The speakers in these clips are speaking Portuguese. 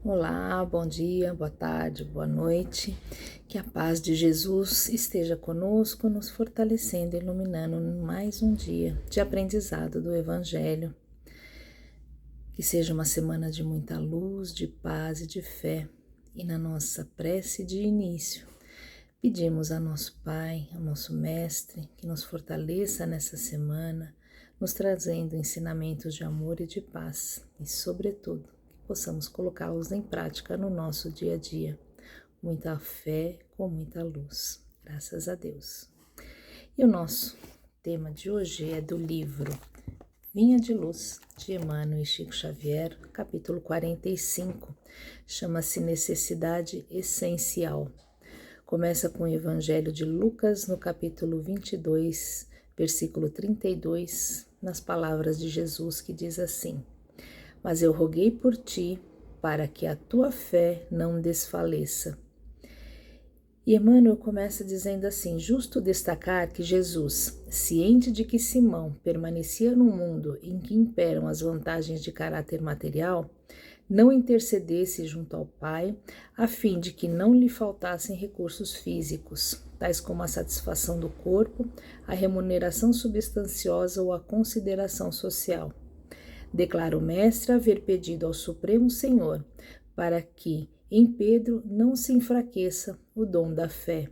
Olá, bom dia, boa tarde, boa noite. Que a paz de Jesus esteja conosco, nos fortalecendo e iluminando mais um dia de aprendizado do Evangelho. Que seja uma semana de muita luz, de paz e de fé. E na nossa prece de início, pedimos a nosso Pai, ao nosso Mestre, que nos fortaleça nessa semana, nos trazendo ensinamentos de amor e de paz. E, sobretudo, possamos colocá-los em prática no nosso dia a dia. Muita fé com muita luz. Graças a Deus. E o nosso tema de hoje é do livro Vinha de Luz, de Emmanuel e Chico Xavier, capítulo 45. Chama-se Necessidade Essencial. Começa com o Evangelho de Lucas, no capítulo 22, versículo 32, nas palavras de Jesus, que diz assim: Mas eu roguei por ti, para que a tua fé não desfaleça. E Emmanuel começa dizendo assim: justo destacar que Jesus, ciente de que Simão permanecia num mundo em que imperam as vantagens de caráter material, não intercedesse junto ao Pai, a fim de que não lhe faltassem recursos físicos, tais como a satisfação do corpo, a remuneração substanciosa ou a consideração social. Declara o Mestre haver pedido ao Supremo Senhor para que em Pedro não se enfraqueça o dom da fé.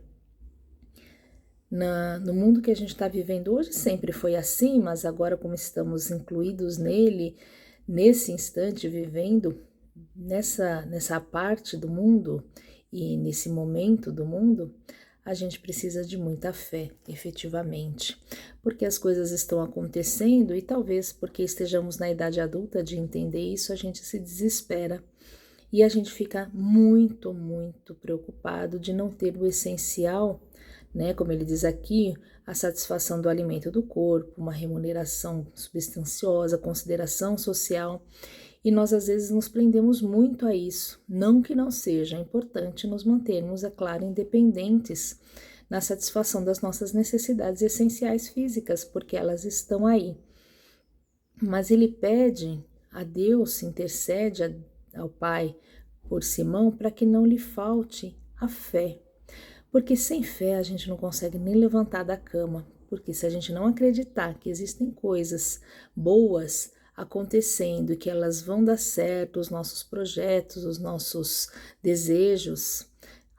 No mundo que a gente está vivendo hoje sempre foi assim, mas agora, como estamos incluídos nele, nesse instante, vivendo nessa parte do mundo e nesse momento do mundo, a gente precisa de muita fé, efetivamente, porque as coisas estão acontecendo e talvez porque estejamos na idade adulta de entender isso, a gente se desespera e a gente fica muito, muito preocupado de não ter o essencial, né? Como ele diz aqui, a satisfação do alimento do corpo, uma remuneração substanciosa, consideração social. E nós às vezes nos prendemos muito a isso. Não que não seja importante nos mantermos, é claro, independentes na satisfação das nossas necessidades essenciais físicas, porque elas estão aí. Mas ele pede a Deus, intercede ao Pai por Simão para que não lhe falte a fé. Porque sem fé a gente não consegue nem levantar da cama. Porque se a gente não acreditar que existem coisas boas acontecendo e que elas vão dar certo, os nossos projetos, os nossos desejos,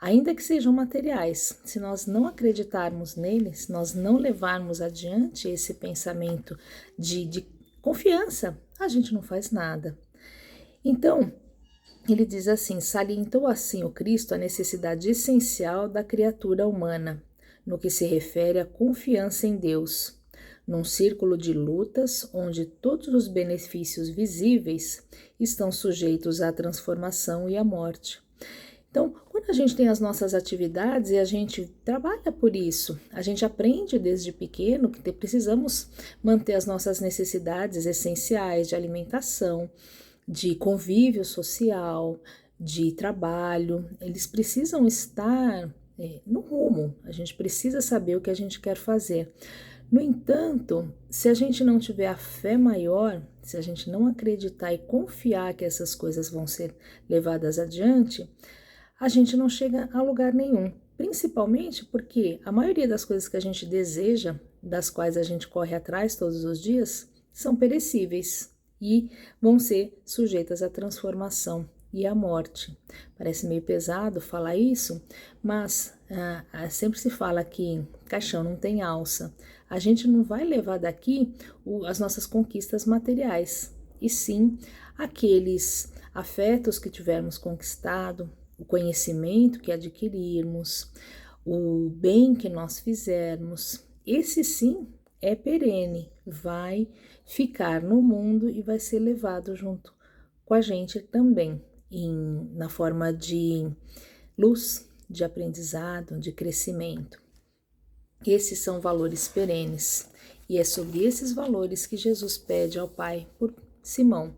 ainda que sejam materiais, se nós não acreditarmos neles, se nós não levarmos adiante esse pensamento de confiança, a gente não faz nada. Então, ele diz assim: salientou assim o Cristo a necessidade essencial da criatura humana, no que se refere à confiança em Deus, num círculo de lutas onde todos os benefícios visíveis estão sujeitos à transformação e à morte. Então, quando a gente tem as nossas atividades e a gente trabalha por isso, a gente aprende desde pequeno que precisamos manter as nossas necessidades essenciais de alimentação, de convívio social, de trabalho, eles precisam estar no rumo, a gente precisa saber o que a gente quer fazer. No entanto, se a gente não tiver a fé maior, se a gente não acreditar e confiar que essas coisas vão ser levadas adiante, a gente não chega a lugar nenhum. Principalmente porque a maioria das coisas que a gente deseja, das quais a gente corre atrás todos os dias, são perecíveis e vão ser sujeitas à transformação e à morte. Parece meio pesado falar isso, mas sempre se fala que caixão não tem alça. A gente não vai levar daqui as nossas conquistas materiais, e sim aqueles afetos que tivermos conquistado, o conhecimento que adquirirmos, o bem que nós fizermos. Esse sim é perene, vai ficar no mundo e vai ser levado junto com a gente também, na forma de luz, de aprendizado, de crescimento. Esses são valores perenes e é sobre esses valores que Jesus pede ao Pai por Simão,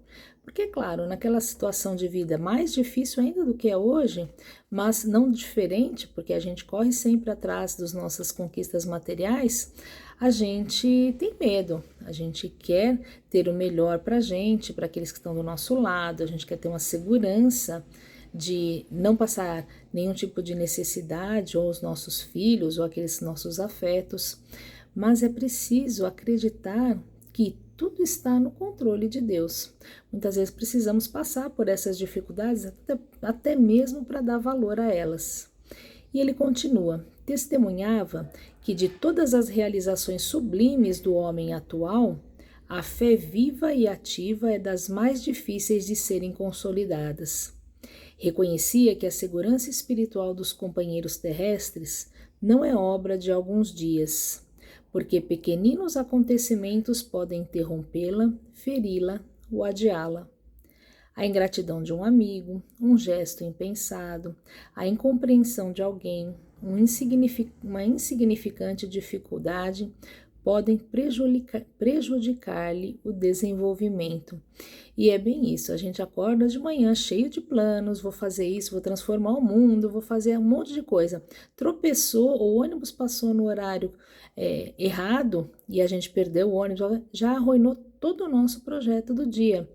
Porque, claro, naquela situação de vida mais difícil ainda do que é hoje, mas não diferente, porque a gente corre sempre atrás das nossas conquistas materiais, a gente tem medo, a gente quer ter o melhor para a gente, para aqueles que estão do nosso lado, a gente quer ter uma segurança de não passar nenhum tipo de necessidade, ou os nossos filhos, ou aqueles nossos afetos, mas é preciso acreditar que tudo está no controle de Deus. Muitas vezes precisamos passar por essas dificuldades, até mesmo para dar valor a elas. E ele continua: testemunhava que de todas as realizações sublimes do homem atual, a fé viva e ativa é das mais difíceis de serem consolidadas. Reconhecia que a segurança espiritual dos companheiros terrestres não é obra de alguns dias, porque pequeninos acontecimentos podem interrompê-la, feri-la ou adiá-la. A ingratidão de um amigo, um gesto impensado, a incompreensão de alguém, uma insignificante dificuldade podem prejudicar-lhe o desenvolvimento. E é bem isso, a gente acorda de manhã cheio de planos, vou fazer isso, vou transformar o mundo, vou fazer um monte de coisa. Tropeçou, o ônibus passou no horário errado e a gente perdeu o ônibus, já arruinou todo o nosso projeto do dia.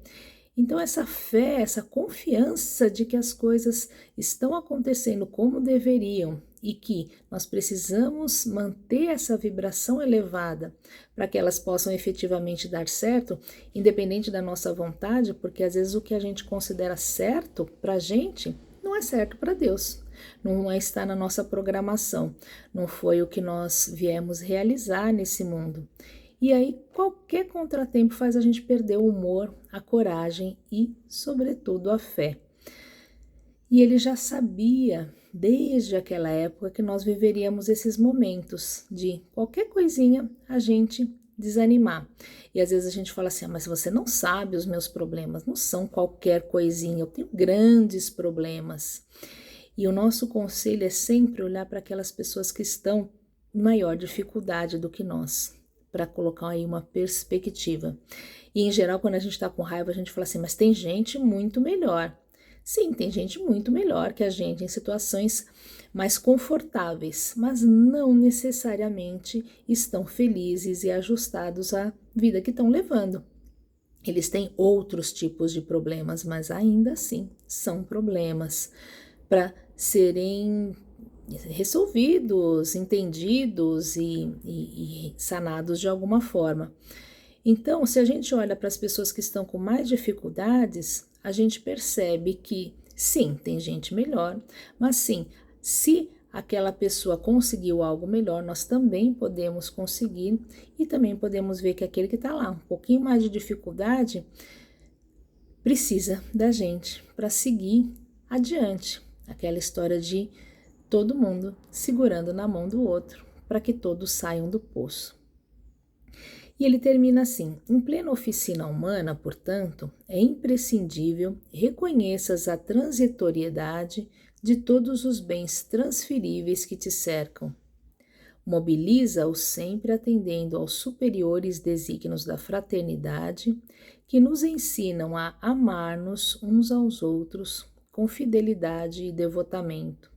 Então, essa fé, essa confiança de que as coisas estão acontecendo como deveriam e que nós precisamos manter essa vibração elevada para que elas possam efetivamente dar certo, independente da nossa vontade, porque às vezes o que a gente considera certo para a gente não é certo para Deus, não está na nossa programação, não foi o que nós viemos realizar nesse mundo. E aí, qualquer contratempo faz a gente perder o humor, a coragem e, sobretudo, a fé. E ele já sabia, desde aquela época, que nós viveríamos esses momentos de qualquer coisinha a gente desanimar. E às vezes a gente fala assim, mas você não sabe os meus problemas, não são qualquer coisinha, eu tenho grandes problemas. E o nosso conselho é sempre olhar para aquelas pessoas que estão em maior dificuldade do que nós, para colocar aí uma perspectiva. E em geral, quando a gente está com raiva, a gente fala assim, mas tem gente muito melhor. Sim, tem gente muito melhor que a gente em situações mais confortáveis, mas não necessariamente estão felizes e ajustados à vida que estão levando. Eles têm outros tipos de problemas, mas ainda assim são problemas para serem resolvidos, entendidos e sanados de alguma forma. Então, se a gente olha para as pessoas que estão com mais dificuldades, a gente percebe que sim, tem gente melhor, mas sim, se aquela pessoa conseguiu algo melhor, nós também podemos conseguir e também podemos ver que aquele que está lá, um pouquinho mais de dificuldade, precisa da gente para seguir adiante. Aquela história de todo mundo segurando na mão do outro para que todos saiam do poço. E ele termina assim: em plena oficina humana, portanto, é imprescindível reconheças a transitoriedade de todos os bens transferíveis que te cercam. Mobiliza-os sempre atendendo aos superiores desígnios da fraternidade, que nos ensinam a amar-nos uns aos outros com fidelidade e devotamento.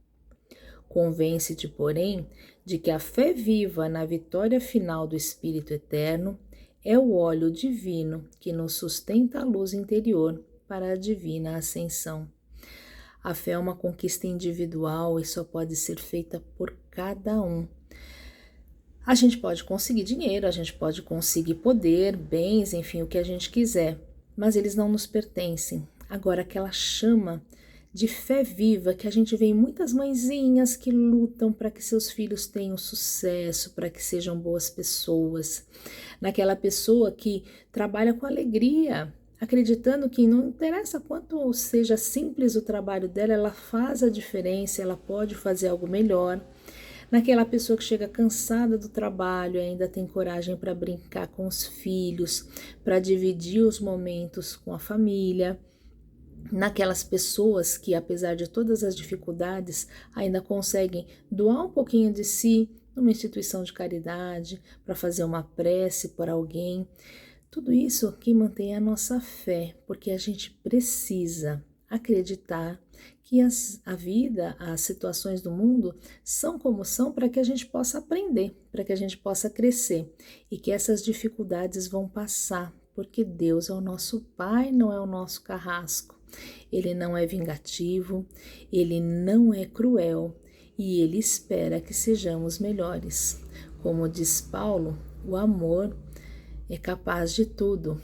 Convence-te, porém, de que a fé viva na vitória final do Espírito Eterno é o óleo divino que nos sustenta a luz interior para a divina ascensão. A fé é uma conquista individual e só pode ser feita por cada um. A gente pode conseguir dinheiro, a gente pode conseguir poder, bens, enfim, o que a gente quiser, mas eles não nos pertencem. Agora, aquela chama de fé viva que a gente vê em muitas mãezinhas que lutam para que seus filhos tenham sucesso, para que sejam boas pessoas, naquela pessoa que trabalha com alegria, acreditando que não interessa quanto seja simples o trabalho dela, ela faz a diferença, ela pode fazer algo melhor. Naquela pessoa que chega cansada do trabalho e ainda tem coragem para brincar com os filhos, para dividir os momentos com a família. Naquelas pessoas que, apesar de todas as dificuldades, ainda conseguem doar um pouquinho de si numa instituição de caridade, para fazer uma prece por alguém. Tudo isso que mantém a nossa fé, porque a gente precisa acreditar que a vida, as situações do mundo são como são para que a gente possa aprender, para que a gente possa crescer e que essas dificuldades vão passar, porque Deus é o nosso Pai, não é o nosso carrasco. Ele não é vingativo, ele não é cruel e ele espera que sejamos melhores. Como diz Paulo, o amor é capaz de tudo.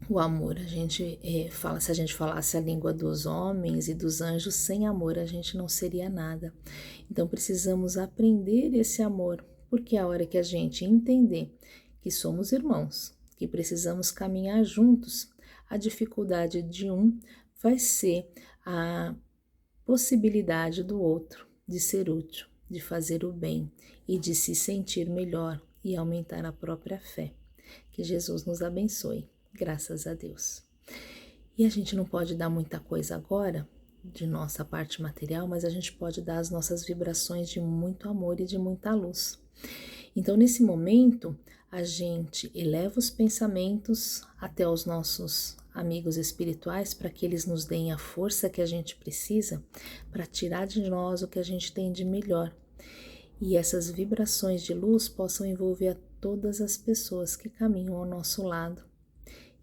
O amor, a gente fala, se a gente falasse a língua dos homens e dos anjos, sem amor a gente não seria nada. Então precisamos aprender esse amor, porque a hora que a gente entender que somos irmãos, que precisamos caminhar juntos, a dificuldade de um vai ser a possibilidade do outro de ser útil, de fazer o bem e de se sentir melhor e aumentar a própria fé. Que Jesus nos abençoe, graças a Deus. E a gente não pode dar muita coisa agora de nossa parte material, mas a gente pode dar as nossas vibrações de muito amor e de muita luz. Então, nesse momento, a gente eleva os pensamentos até os nossos amigos espirituais para que eles nos deem a força que a gente precisa para tirar de nós o que a gente tem de melhor. E essas vibrações de luz possam envolver a todas as pessoas que caminham ao nosso lado.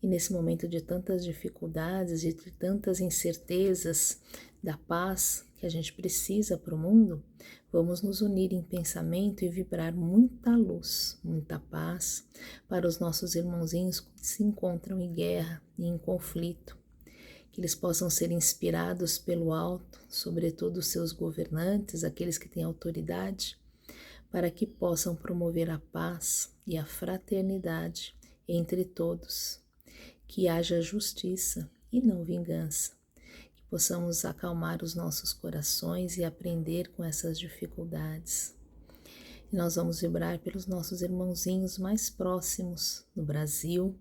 E nesse momento de tantas dificuldades e de tantas incertezas da paz que a gente precisa para o mundo, vamos nos unir em pensamento e vibrar muita luz, muita paz para os nossos irmãozinhos que se encontram em guerra e em conflito. Que eles possam ser inspirados pelo alto, sobretudo os seus governantes, aqueles que têm autoridade, para que possam promover a paz e a fraternidade entre todos, que haja justiça e não vingança, que possamos acalmar os nossos corações e aprender com essas dificuldades. E nós vamos vibrar pelos nossos irmãozinhos mais próximos no Brasil,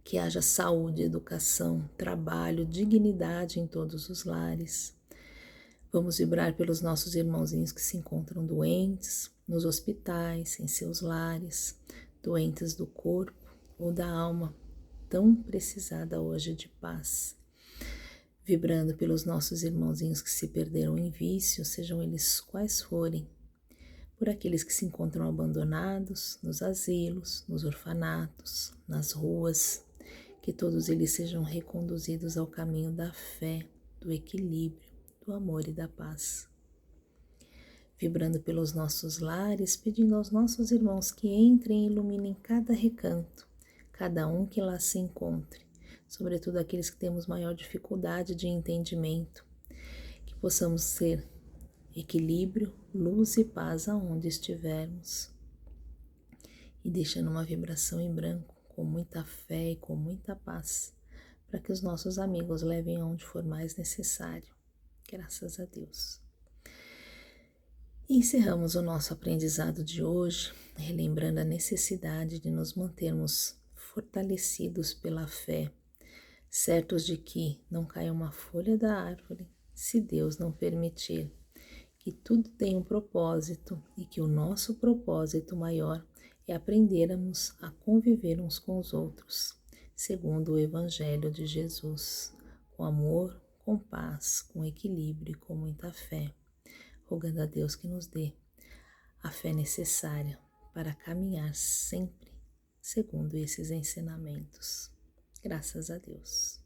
que haja saúde, educação, trabalho, dignidade em todos os lares. Vamos vibrar pelos nossos irmãozinhos que se encontram doentes, nos hospitais, em seus lares, doentes do corpo ou da alma, tão precisada hoje de paz. Vibrando pelos nossos irmãozinhos que se perderam em vício, sejam eles quais forem, por aqueles que se encontram abandonados, nos asilos, nos orfanatos, nas ruas, que todos eles sejam reconduzidos ao caminho da fé, do equilíbrio, do amor e da paz. Vibrando pelos nossos lares, pedindo aos nossos irmãos que entrem e iluminem cada recanto, cada um que lá se encontre, sobretudo aqueles que temos maior dificuldade de entendimento, que possamos ser equilíbrio, luz e paz aonde estivermos, e deixando uma vibração em branco, com muita fé e com muita paz, para que os nossos amigos levem aonde for mais necessário. Graças a Deus. E encerramos o nosso aprendizado de hoje, relembrando a necessidade de nos mantermos fortalecidos pela fé, certos de que não caia uma folha da árvore, se Deus não permitir, que tudo tem um propósito e que o nosso propósito maior é aprendermos a conviver uns com os outros, segundo o Evangelho de Jesus, com amor, com paz, com equilíbrio e com muita fé, rogando a Deus que nos dê a fé necessária para caminhar sempre segundo esses ensinamentos. Graças a Deus.